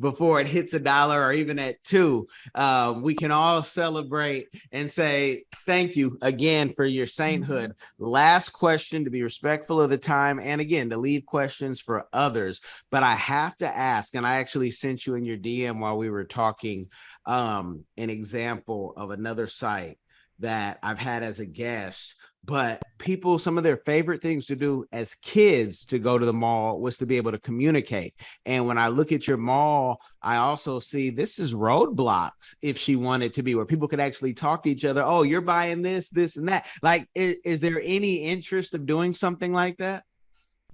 before it hits $1 or even at $2, we can all celebrate and say thank you again for your sainthood. Last question, to be respectful of the time, and again, to leave questions for others. But I have to ask, and I actually sent you in your DM while we were talking, an example of another site that I've had as a guest, but people, some of their favorite things to do as kids to go to the mall was to be able to communicate. And when I look at your mall, I also see this is roadblocks, if she wanted to be, where people could actually talk to each other. Oh, you're buying this, and that. Like, is there any interest of doing something like that?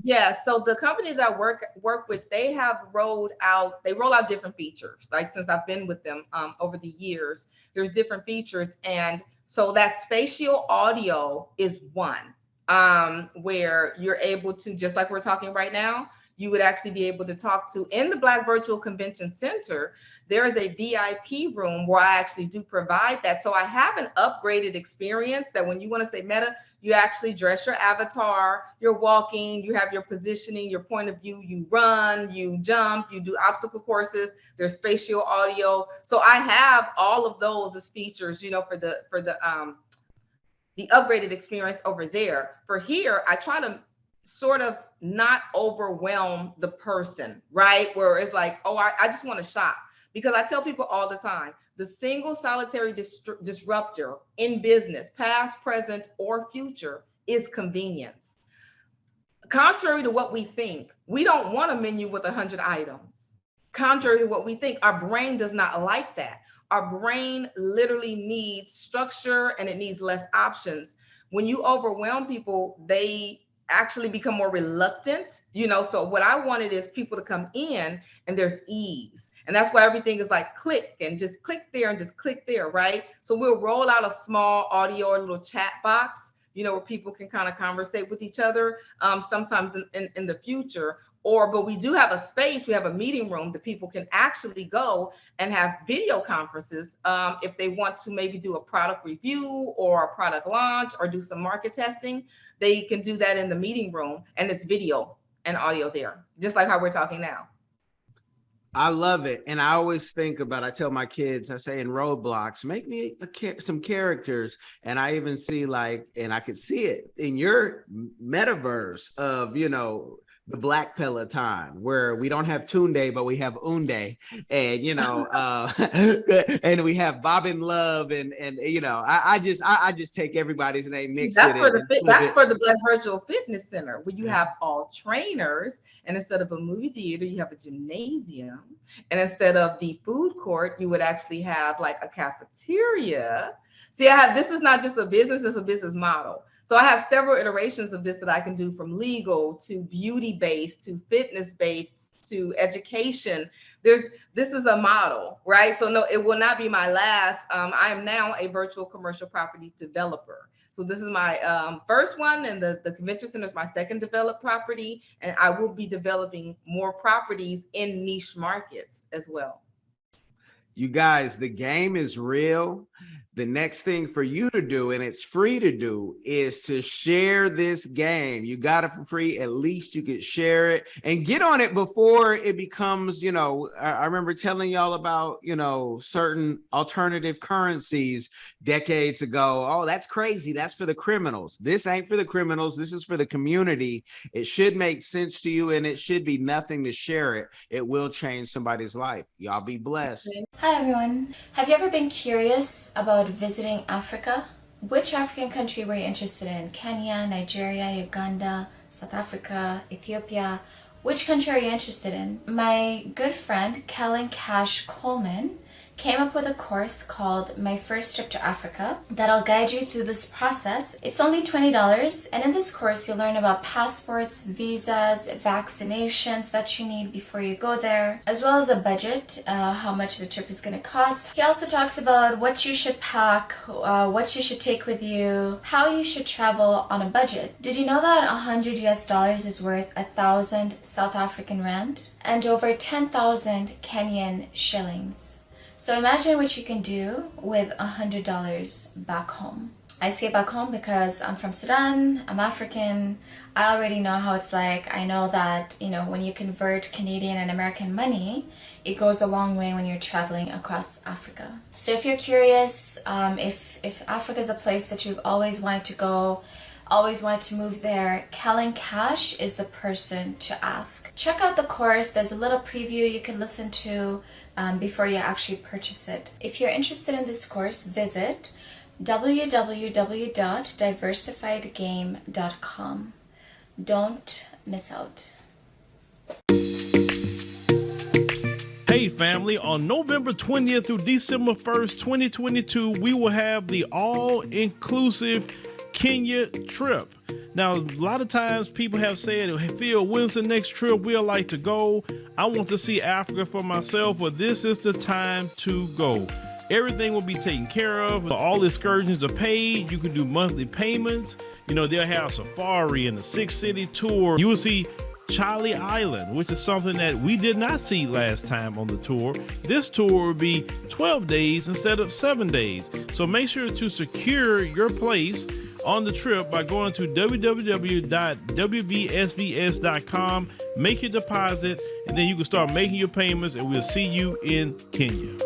Yeah, so the company that I work with, they roll out different features. Like, since I've been with them over the years, there's different features. And so that spatial audio is one, where you're able to, just like we're talking right now, you would actually be able to talk to. In the Black Virtual Convention Center, there is a VIP room where I actually do provide that. So I have an upgraded experience that when you want to say meta, you actually dress your avatar, you're walking, you have your positioning, your point of view, you run, you jump, you do obstacle courses, there's spatial audio. So I have all of those as features, you know, for the upgraded experience over there. For here, I try to sort of not overwhelm the person, right? Where it's like, oh, I just want to shop. Because I tell people all the time, the single solitary disruptor in business, past, present, or future, is convenience. Contrary to what we think, we don't want a menu with 100 items. Contrary to what we think, our brain does not like that. Our brain literally needs structure and it needs less options. When you overwhelm people, they actually become more reluctant, you know. So what I wanted is people to come in and there's ease. And that's why everything is like click and just click there and just click there, right? So we'll roll out a small audio or little chat box, you know, where people can kind of conversate with each other sometimes in the future. But we do have a space, we have a meeting room that people can actually go and have video conferences if they want to maybe do a product review or a product launch or do some market testing. They can do that in the meeting room, and it's video and audio there, just like how we're talking now. I love it. And I always think about, I tell my kids, I say in Roblox, make me some characters. And I even see like, and I could see it in your metaverse of, you know, the Black Peloton, where we don't have Tunde, but we have Unde, and you know, and we have Bobbin Love, and you know, I just take everybody's name, mix that's it. That's for the Black Virtual Fitness Center, where you have all trainers, and instead of a movie theater, you have a gymnasium, and instead of the food court, you would actually have like a cafeteria. See, this is not just a business; it's a business model. So I have several iterations of this that I can do, from legal to beauty-based to fitness-based to education. This is a model, right? So no, it will not be my last. I am now a virtual commercial property developer. So this is my first one, and the convention center is my second developed property, and I will be developing more properties in niche markets as well. You guys, the game is real. The next thing for you to do, and it's free to do, is to share this game. You got it for free. At least you could share it and get on it before it becomes, you know, I remember telling y'all about, you know, certain alternative currencies decades ago. Oh, that's crazy. That's for the criminals. This ain't for the criminals. This is for the community. It should make sense to you, and it should be nothing to share it. It will change somebody's life. Y'all be blessed. Hi everyone. Have you ever been curious about visiting Africa? Which African country were you interested in? Kenya, Nigeria, Uganda, South Africa, Ethiopia? Which country are you interested in? My good friend Kellen Cash Coleman came up with a course called My First Trip to Africa that'll guide you through this process. It's only $20, and in this course you'll learn about passports, visas, vaccinations that you need before you go there, as well as a budget, how much the trip is going to cost. He also talks about what you should pack, what you should take with you, how you should travel on a budget. Did you know that $100 is worth 1,000 South African rand and over 10,000 Kenyan shillings? So imagine what you can do with $100 back home. I say back home because I'm from Sudan, I'm African, I already know how it's like. I know that, you know, when you convert Canadian and American money, it goes a long way when you're traveling across Africa. So if you're curious, if Africa is a place that you've always wanted to go, always wanted to move there, Kellen Cash is the person to ask. Check out the course. There's a little preview you can listen to before you actually purchase it. If you're interested in this course, visit www.diversifiedgame.com. Don't miss out. Hey family, on November 20th through December 1st, 2022, we will have the all-inclusive Kenya trip. Now, a lot of times people have said, hey, Phil, when's the next trip we'd like to go? I want to see Africa for myself, but this is the time to go. Everything will be taken care of. All excursions are paid. You can do monthly payments. You know, they'll have safari and a 6-city tour. You will see Charlie Island, which is something that we did not see last time on the tour. This tour will be 12 days instead of 7 days. So make sure to secure your place on the trip by going to www.wbsvs.com, make your deposit, and then you can start making your payments, and we'll see you in Kenya.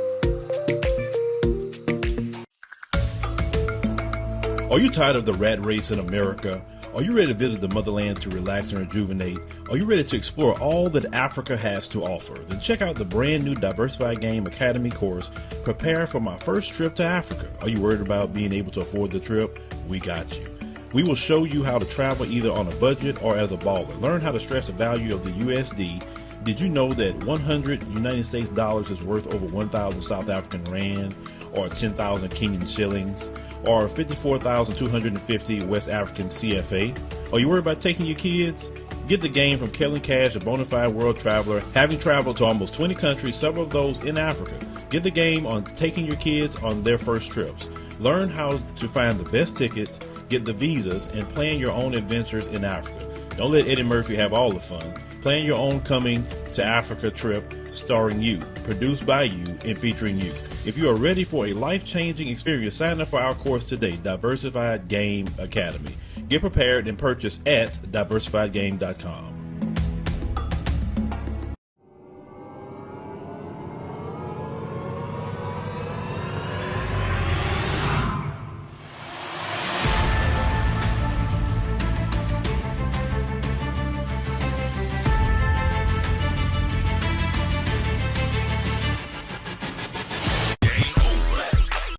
Are you tired of the rat race in America? Are you ready to visit the motherland to relax and rejuvenate? Are you ready to explore all that Africa has to offer? Then check out the brand new Diversified Game Academy course, Prepare for My First Trip to Africa. Are you worried about being able to afford the trip? We got you. We will show you how to travel either on a budget or as a baller. Learn how to stress the value of the USD. Did you know that 100 United States dollars is worth over 1,000 South African rand, or 10,000 Kenyan shillings, or 54,250 West African CFA? Are you worried about taking your kids? Get the game from Kellen Cash, a bona fide world traveler, having traveled to almost 20 countries, several of those in Africa. Get the game on taking your kids on their first trips. Learn how to find the best tickets, get the visas, and plan your own adventures in Africa. Don't let Eddie Murphy have all the fun. Plan your own coming to Africa trip starring you, produced by you, and featuring you. If you are ready for a life-changing experience, sign up for our course today, Diversified Game Academy. Get prepared and purchase at diversifiedgame.com.